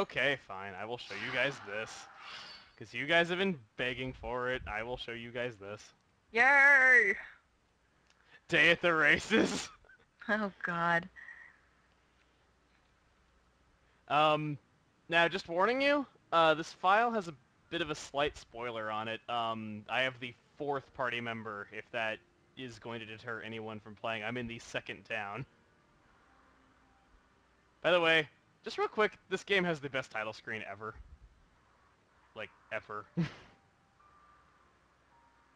Okay, fine. I will show you guys this. Because you guys have been begging for it. I will show you guys this. Yay! Day at the races. Oh god. Now just warning you, this file has a bit of a slight spoiler on it. I have the fourth party member, if that is going to deter anyone from playing. I'm in the second town. By the way, just real quick, this game has the best title screen ever. Like, ever.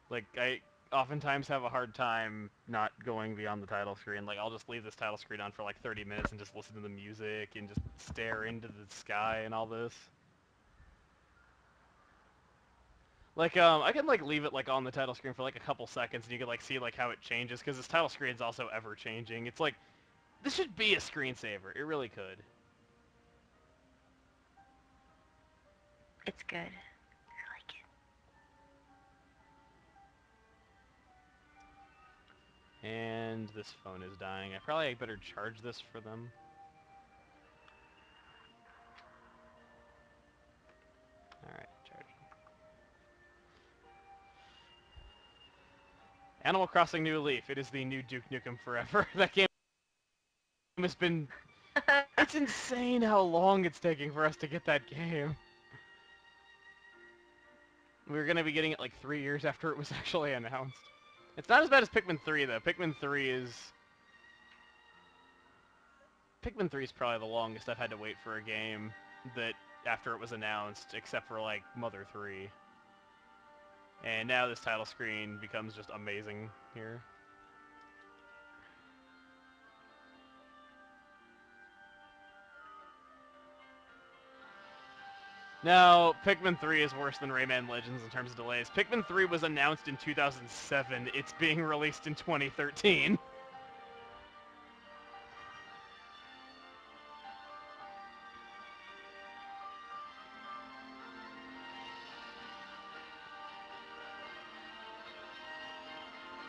Like, I oftentimes have a hard time not going beyond the title screen. Like, I'll just leave this title screen on for like 30 minutes and just listen to the music and just stare into the sky and all this. Like, I can, like, leave it, like, on the title screen for, like, a couple seconds, and you can, like, see, like, how it changes, because this title screen's also ever-changing. It's like, this should be a screensaver. It really could. It's good. I like it. And this phone is dying. I probably better charge this for them. Alright, charge. Animal Crossing New Leaf. It is the new Duke Nukem Forever. That game has been... It's insane how long it's taking for us to get that game. We were going to be getting it like 3 years after it was actually announced. It's not as bad as Pikmin 3, though. Pikmin 3 is probably the longest I've had to wait for a game that after it was announced, except for, like, Mother 3. And now this title screen becomes just amazing here. Now, Pikmin 3 is worse than Rayman Legends in terms of delays. Pikmin 3 was announced in 2007. It's being released in 2013.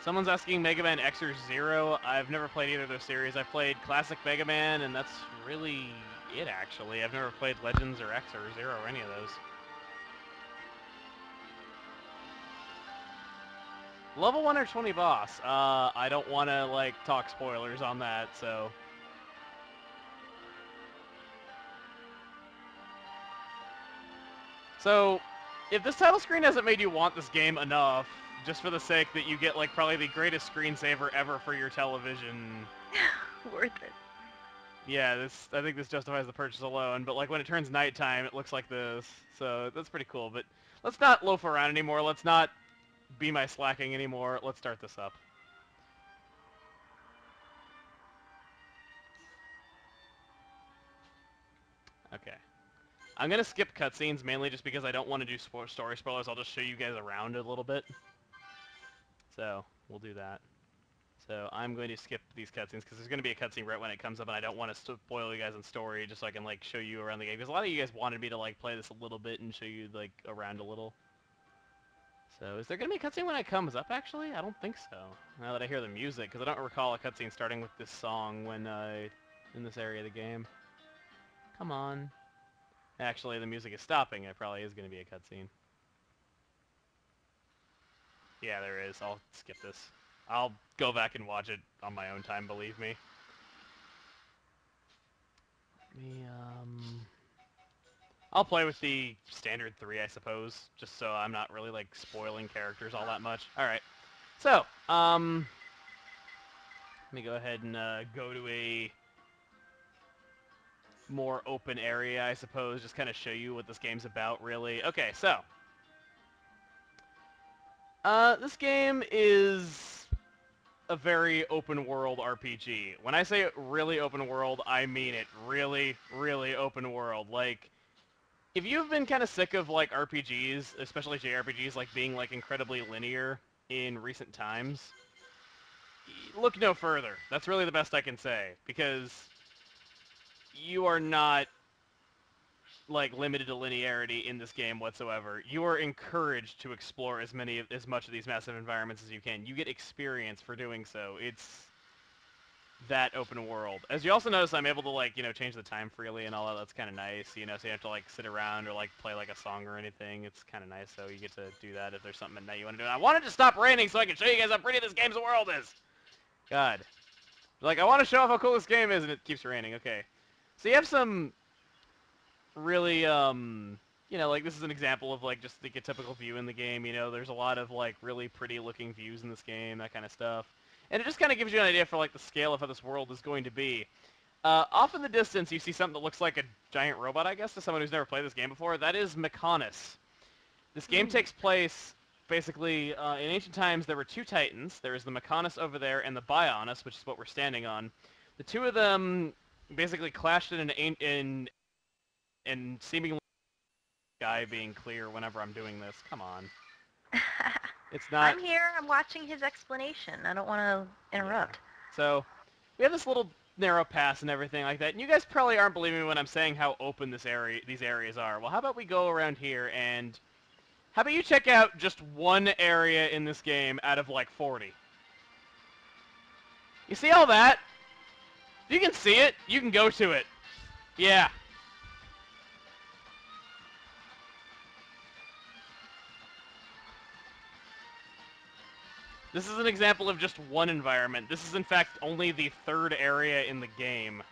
Someone's asking Mega Man X or Zero. I've never played either of those series. I played Classic Mega Man, and that's really it, actually. I've never played Legends or X or Zero or any of those. Level 1 or 20 boss? I don't want to, like, talk spoilers on that, so... So, if this title screen hasn't made you want this game enough, just for the sake that you get, like, probably the greatest screensaver ever for your television... Worth it. Yeah, I think this justifies the purchase alone, but, like, when it turns nighttime, it looks like this, so that's pretty cool, but let's not loaf around anymore, let's not be my slacking anymore, let's start this up. Okay. I'm gonna skip cutscenes, mainly just because I don't want to do story spoilers, I'll just show you guys around a little bit. So, we'll do that. So, I'm going to skip these cutscenes, because there's going to be a cutscene right when it comes up, and I don't want to spoil you guys on story, just so I can, like, show you around the game. Because a lot of you guys wanted me to, like, play this a little bit and show you, like, around a little. So, is there going to be a cutscene when it comes up, actually? I don't think so. Now that I hear the music, because I don't recall a cutscene starting with this song when, in this area of the game. Come on. Actually, the music is stopping. It probably is going to be a cutscene. Yeah, there is. I'll skip this. I'll go back and watch it on my own time, believe me. I'll play with the standard 3, I suppose, just so I'm not really, like, spoiling characters all that much. Alright. So, let me go ahead and, go to a more open area, I suppose, just kind of show you what this game's about, really. Okay, so. This game is a very open world RPG. When I say really open world, I mean it. Really, really open world. Like, if you've been kind of sick of, like, RPGs, especially JRPGs, like, being, like, incredibly linear in recent times, look no further. That's really the best I can say, because you are not, like, limited to linearity in this game whatsoever. You are encouraged to explore as much of these massive environments as you can. You get experience for doing so. It's that open world. As you also notice, I'm able to, like, you know, change the time freely and all that. That's kind of nice, you know, so you have to, like, sit around or, like, play, like, a song or anything. It's kind of nice, so you get to do that if there's something at night you want to do. And I wanted to stop raining so I can show you guys how pretty this game's world is! God. Like, I want to show off how cool this game is, and it keeps raining. Okay. So you have some really, you know, like, this is an example of, like, just like a typical view in the game, you know, there's a lot of, like, really pretty looking views in this game, that kind of stuff. And it just kind of gives you an idea for, like, the scale of how this world is going to be. Off in the distance, you see something that looks like a giant robot, I guess, to someone who's never played this game before. That is Mechonis. This game takes place, basically, in ancient times, there were two titans. There is the Mechonis over there and the Bionis, which is what we're standing on. The two of them basically clashed in seemingly sky being clear whenever I'm doing this. Come on. It's not... I'm here. I'm watching his explanation. I don't want to interrupt. Yeah. So, we have this little narrow pass and everything like that, and you guys probably aren't believing me when I'm saying how open these areas are. Well, how about we go around here, and how about you check out just one area in this game out of, like, 40? You see all that? If you can see it, you can go to it. Yeah. This is an example of just one environment. This is, in fact, only the third area in the game.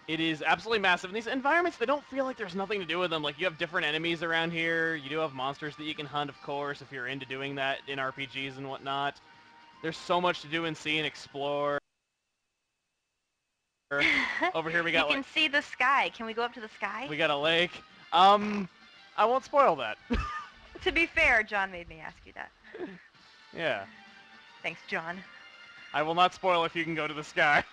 It is absolutely massive. And these environments, they don't feel like there's nothing to do with them. Like, you have different enemies around here. You do have monsters that you can hunt, of course, if you're into doing that in RPGs and whatnot. There's so much to do and see and explore. Over here we got, You can see the sky. Can we go up to the sky? we got a lake. I won't spoil that. To be fair, John made me ask you that. Yeah. Thanks, John. I will not spoil if you can go to the sky.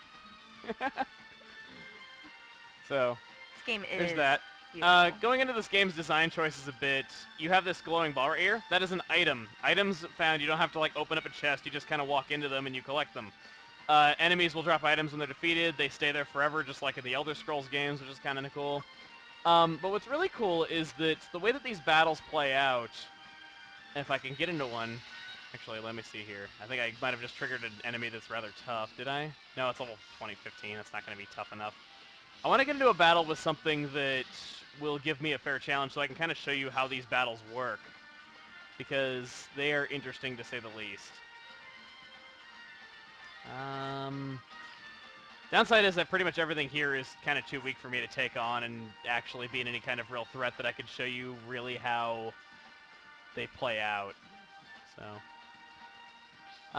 So, This game is there's that. beautiful. Going into this game's design choices a bit, you have this glowing ball right here. That is an item. Items found, you don't have to, like, open up a chest. You just kind of walk into them and you collect them. Enemies will drop items when they're defeated. They stay there forever, just like in the Elder Scrolls games, which is kind of cool. But what's really cool is that the way that these battles play out, if I can get into one... Actually, let me see here. I think I might have just triggered an enemy that's rather tough. Did I? No, it's level 2015. That's not going to be tough enough. I want to get into a battle with something that will give me a fair challenge so I can kind of show you how these battles work. Because they are interesting to say the least. Downside is that pretty much everything here is kind of too weak for me to take on and actually be in any kind of real threat that I could show you really how they play out. So,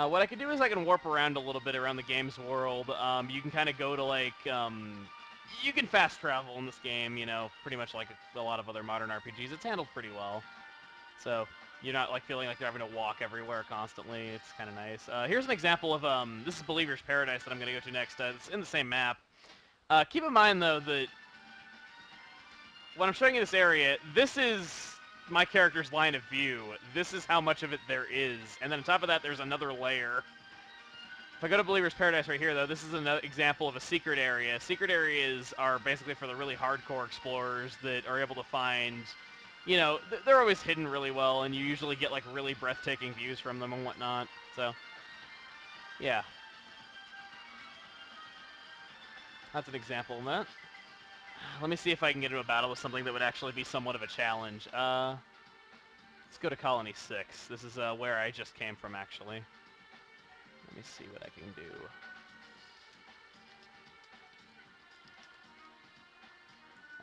what I can do is I can warp around a little bit around the game's world. You can kind of go to, like, you can fast travel in this game, you know, pretty much like a lot of other modern RPGs. It's handled pretty well. So, you're not, like, feeling like you're having to walk everywhere constantly. It's kind of nice. Here's an example of, this is Believer's Paradise that I'm going to go to next. It's in the same map. Keep in mind, though, that when I'm showing you this area, this is my character's line of view. This is how much of it there is. And then on top of that, there's another layer. If I go to Believer's Paradise right here, though, this is another example of a secret area. Secret areas are basically for the really hardcore explorers that are able to find... You know, they're always hidden really well, and you usually get, like, really breathtaking views from them and whatnot. So, yeah. That's an example of that. Let me see if I can get into a battle with something that would actually be somewhat of a challenge. Let's go to Colony 6. This is where I just came from, actually. Let me see what I can do.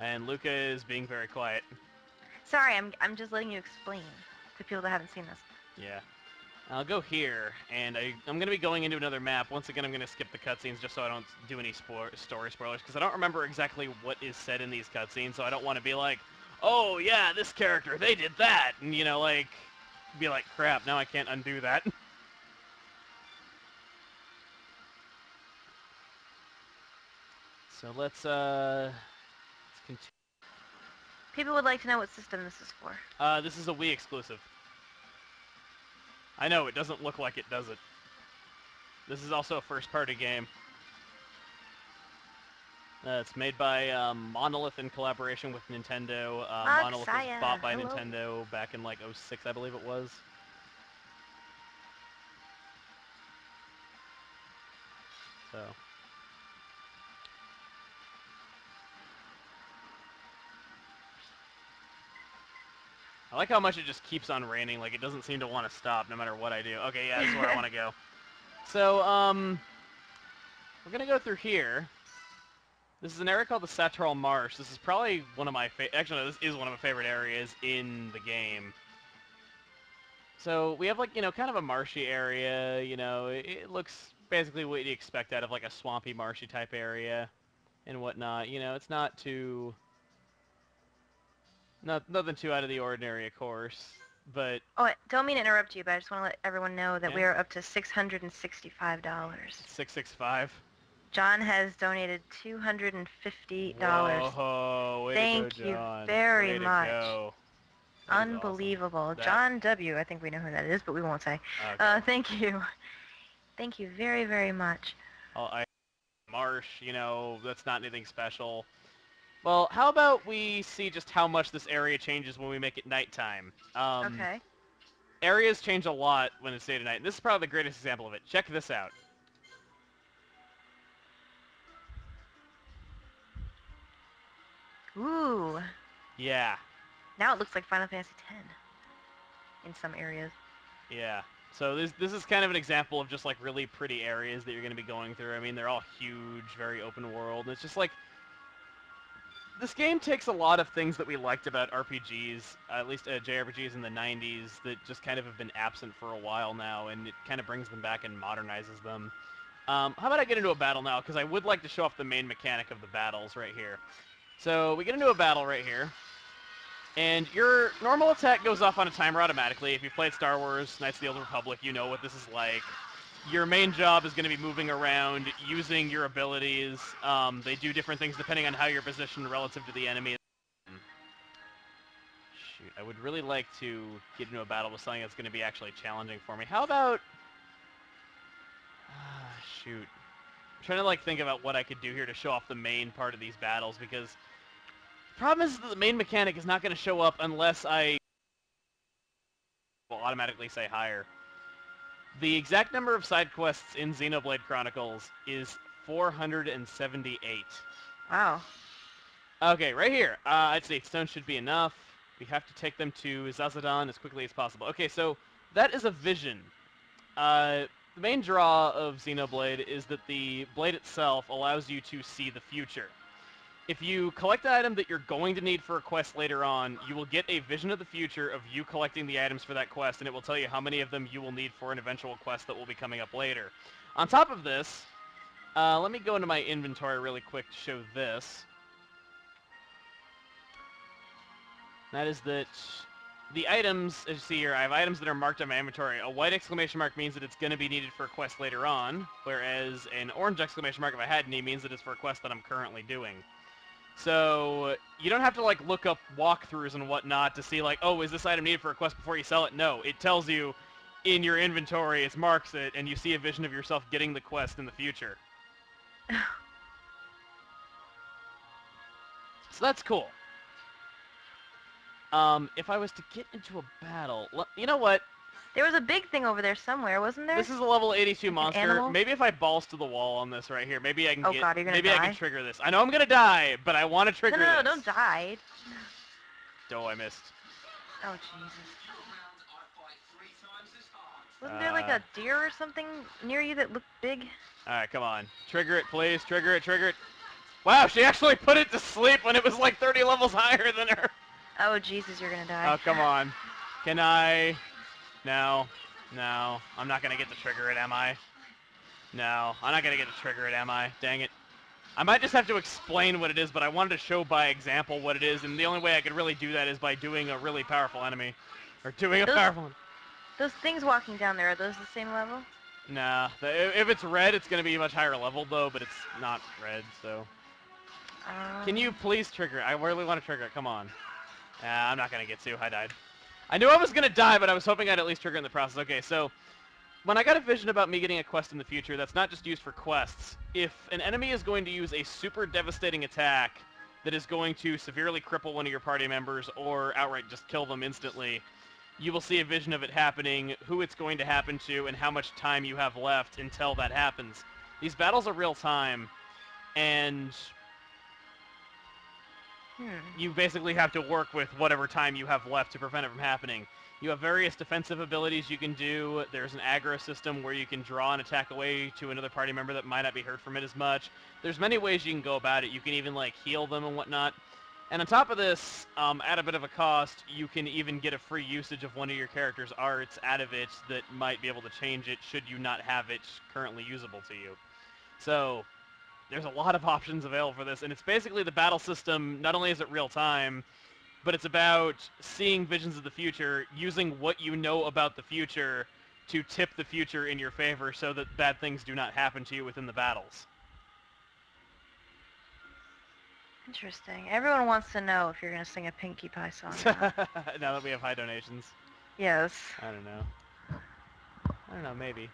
And Luca is being very quiet. Sorry, I'm just letting you explain to people that haven't seen this. Yeah. I'll go here, and I'm going to be going into another map. Once again, I'm going to skip the cutscenes just so I don't do any story spoilers, because I don't remember exactly what is said in these cutscenes, so I don't want to be like, oh, yeah, this character, they did that, and, you know, like, be like, crap, now I can't undo that. So let's continue. People would like to know what system this is for. This is a Wii exclusive. I know, it doesn't look like it, does it? This is also a first-party game. It's made by Monolith in collaboration with Nintendo. Monolith was bought by Nintendo back in, like, '06, I believe it was. So. I like how much it just keeps on raining, like it doesn't seem to want to stop no matter what I do. Okay, yeah, this is where I want to go. So, we're gonna go through here. This is an area called the Satral Marsh. This is probably one of my actually, no, this is one of my favorite areas in the game. So, we have, like, you know, kind of a marshy area, you know, it looks basically what you'd expect out of, like, a swampy, marshy type area and whatnot. You know, it's not too... nothing too out of the ordinary, of course, but... Oh, don't mean to interrupt you, but I just want to let everyone know that Yeah. we are up to $665. 665. John has donated $250. Whoa, way Thank to go, you John. very Way to much. go. That is Unbelievable. awesome. John W. I think we know who that is, but we won't say. Okay. Thank you. Thank you very, very much. Marsh, you know, that's not anything special. Well, how about we see just how much this area changes when we make it nighttime? Okay. Areas change a lot when it's day to night. This is probably the greatest example of it. Check this out. Ooh. Yeah. Now it looks like Final Fantasy X in some areas. Yeah. So this is kind of an example of just like really pretty areas that you're going to be going through. I mean, they're all huge, very open world. And it's just like this game takes a lot of things that we liked about RPGs, at least JRPGs in the 90s, that just kind of have been absent for a while now, and it kind of brings them back and modernizes them. How about I get into a battle now, because I would like to show off the main mechanic of the battles right here. So we get into a battle right here, and your normal attack goes off on a timer automatically. If you've played Star Wars, Knights of the Old Republic, you know what this is like. Your main job is going to be moving around, using your abilities. They do different things depending on how you're positioned relative to the enemy. Shoot, I would really like to get into a battle with something that's going to be actually challenging for me. How about... shoot. I'm trying to like think about what I could do here to show off the main part of these battles, because the problem is that the main mechanic is not going to show up unless I will automatically say higher. The exact number of side quests in Xenoblade Chronicles is 478. Wow. Okay, right here. I'd say stone should be enough. We have to take them to Zazadan as quickly as possible. Okay, so that is a vision. The main draw of Xenoblade is that the blade itself allows you to see the future. If you collect an item that you're going to need for a quest later on, you will get a vision of the future of you collecting the items for that quest, and it will tell you how many of them you will need for an eventual quest that will be coming up later. On top of this, let me go into my inventory really quick to show this. That is that the items, as you see here, I have items that are marked on my inventory. A white exclamation mark means that it's going to be needed for a quest later on, whereas an orange exclamation mark, if I had any, means that it's for a quest that I'm currently doing. So you don't have to like look up walkthroughs and whatnot to see like, oh, is this item needed for a quest before you sell it? No, it tells you in your inventory, it marks it, and you see a vision of yourself getting the quest in the future. So that's cool. If I was to get into a battle, you know what? There was a big thing over there somewhere, wasn't there? This is a level 82 Like monster. animal? Maybe if I balls to the wall on this right here, maybe I can Oh God, you're gonna maybe die? I can trigger this. I know I'm gonna die, but I want to trigger No, this. don't die. Oh, I missed. Oh Jesus. Wasn't there like a deer or something near you that looked big? Alright, come on. Trigger it, please. Trigger it, trigger it. Wow, she actually put it to sleep when it was like 30 levels higher than her. Oh Jesus, you're gonna die. Oh, come on. Can I? No. No. I'm not gonna get to trigger it, am I? No. I'm not gonna get to trigger it, am I? Dang it. I might just have to explain what it is, but I wanted to show by example what it is, and the only way I could really do that is by doing a really powerful enemy. Or doing a powerful one. Those things walking down there, are those the same level? Nah. If it's red, it's gonna be much higher level, though, but it's not red, so... Can you please trigger it? I really want to trigger it. Come on. I'm not going to get to. I died. I knew I was going to die, but I was hoping I'd at least trigger in the process. Okay, so when I got a vision about me getting a quest in the future, that's not just used for quests. If an enemy is going to use a super devastating attack that is going to severely cripple one of your party members or outright just kill them instantly, you will see a vision of it happening, who it's going to happen to, and how much time you have left until that happens. These battles are real time, and you basically have to work with whatever time you have left to prevent it from happening. You have various defensive abilities you can do. There's an aggro system where you can draw an attack away to another party member that might not be hurt from it as much. There's many ways you can go about it. You can even like heal them and whatnot. And on top of this, at a bit of a cost, you can even get a free usage of one of your character's arts out of it that might be able to change it should you not have it currently usable to you. So there's a lot of options available for this, and it's basically the battle system. Not only is it real time, but it's about seeing visions of the future, using what you know about the future to tip the future in your favor so that bad things do not happen to you within the battles. Interesting. Everyone wants to know if you're going to sing a Pinkie Pie song now. Now that we have high donations. Yes. I don't know, maybe.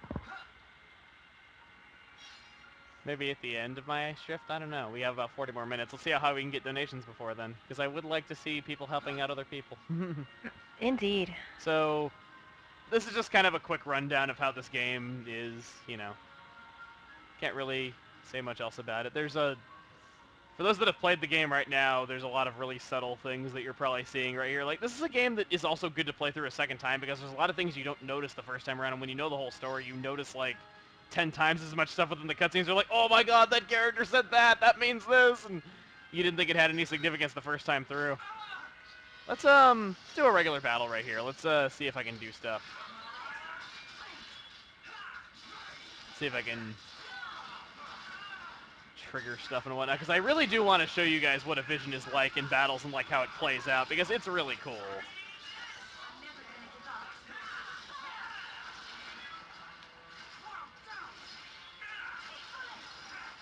Maybe at the end of my shift? I don't know. We have about 40 more minutes. Let's see how high we can get donations before then. Because I would like to see people helping out other people. Indeed. So, this is just kind of a quick rundown of how this game is, you know. Can't really say much else about it. For those that have played the game right now, there's a lot of really subtle things that you're probably seeing right here. Like, this is a game that is also good to play through a second time because there's a lot of things you don't notice the first time around, and when you know the whole story, you notice, like, 10 times as much stuff within the cutscenes. You're like, oh my god, that character said that! That means this! And you didn't think it had any significance the first time through. Let's do a regular battle right here. Let's see if I can do stuff. See if I can trigger stuff and whatnot, because I really do want to show you guys what a vision is like in battles and like how it plays out, because it's really cool.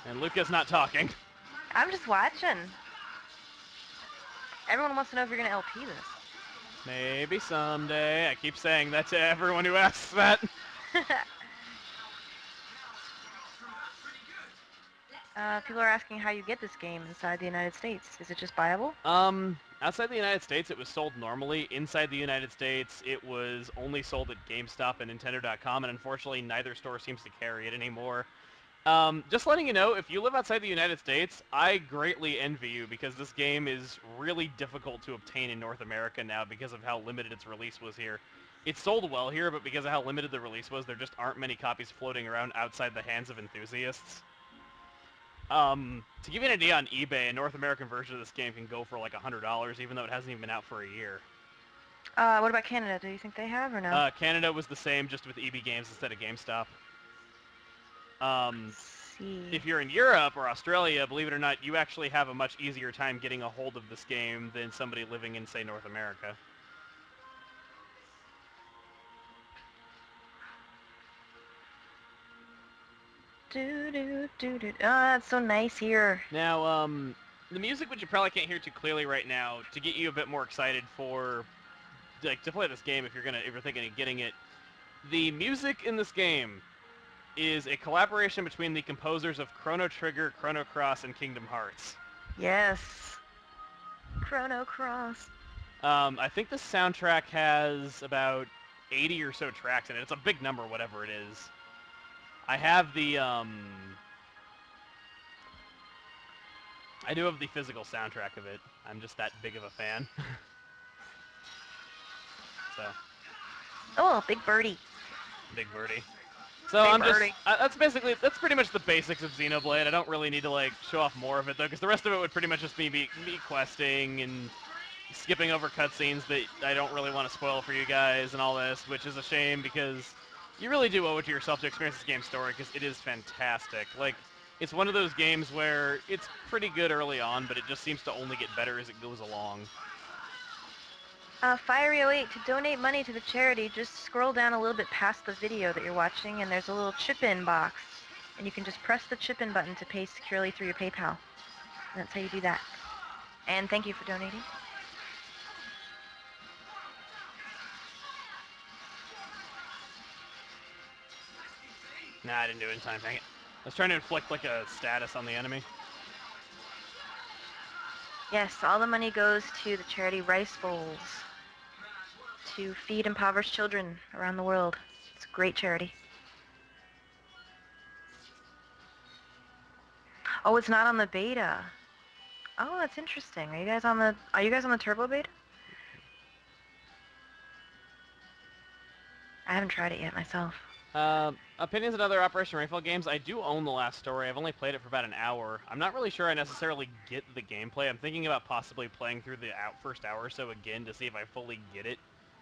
And Luca's not talking. I'm just watching. Everyone wants to know if you're going to LP this. Maybe someday. I keep saying that to everyone who asks that. People are asking how you get this game inside the United States. Is it just buyable? Outside the United States, it was sold normally. Inside the United States, it was only sold at GameStop and Nintendo.com, and unfortunately, neither store seems to carry it anymore. Just letting you know, if you live outside the United States, I greatly envy you because this game is really difficult to obtain in North America now because of how limited its release was here. It sold well here, but because of how limited the release was, there just aren't many copies floating around outside the hands of enthusiasts. To give you an idea on eBay, a North American version of this game can go for like $100, even though it hasn't even been out for a year. What about Canada? Do you think they have or no? Canada was the same, just with EB Games instead of GameStop. If you're in Europe or Australia, believe it or not, you actually have a much easier time getting a hold of this game than somebody living in, say, North America. Oh, that's so nice here. Now, the music, which you probably can't hear too clearly right now, to get you a bit more excited for, like, to play this game if you're thinking of getting it, the music in this game is a collaboration between the composers of Chrono Trigger, Chrono Cross, and Kingdom Hearts. Yes. Chrono Cross. I think the soundtrack has about 80 or so tracks in it. It's a big number, whatever it is. I have the, I do have the physical soundtrack of it. I'm just that big of a fan. So. Oh, big birdie. Big birdie. So big I'm birdie. just, that's pretty much the basics of Xenoblade. I don't really need to, like, show off more of it, though, because the rest of it would pretty much just be me questing and skipping over cutscenes that I don't really want to spoil for you guys and all this, which is a shame because you really do owe it to yourself to experience this game's story because it is fantastic. Like, it's one of those games where it's pretty good early on, but it just seems to only get better as it goes along. Fiery08, to donate money to the charity, just scroll down a little bit past the video that you're watching, and there's a little chip-in box. And you can just press the chip-in button to pay securely through your PayPal. And that's how you do that. And thank you for donating. Nah, I didn't do it in time, dang it. I was trying to inflict, like, a status on the enemy. Yes, all the money goes to the charity Rice Bowls to feed impoverished children around the world. It's a great charity. Oh, it's not on the beta. Oh, that's interesting. Are you guys on the turbo beta? I haven't tried it yet myself. Opinions on other Operation Rainfall games. I do own the last story. I've only played it for about an hour. I'm not really sure I necessarily get the gameplay. I'm thinking about possibly playing through the first hour or so again to see if I fully get it,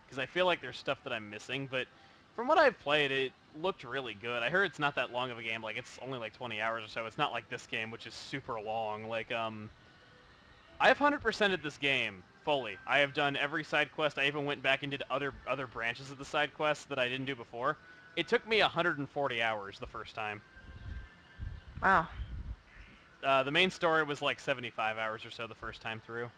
because I feel like there's stuff that I'm missing, but from what I've played, it looked really good. I heard it's not that long of a game. Like, it's only like 20 hours or so. It's not like this game, which is super long. Like, I've 100%ed this game fully. I have done every side quest. I even went back and did other branches of the side quests that I didn't do before. It took me 140 hours the first time. Wow. The main story was like 75 hours or so the first time through.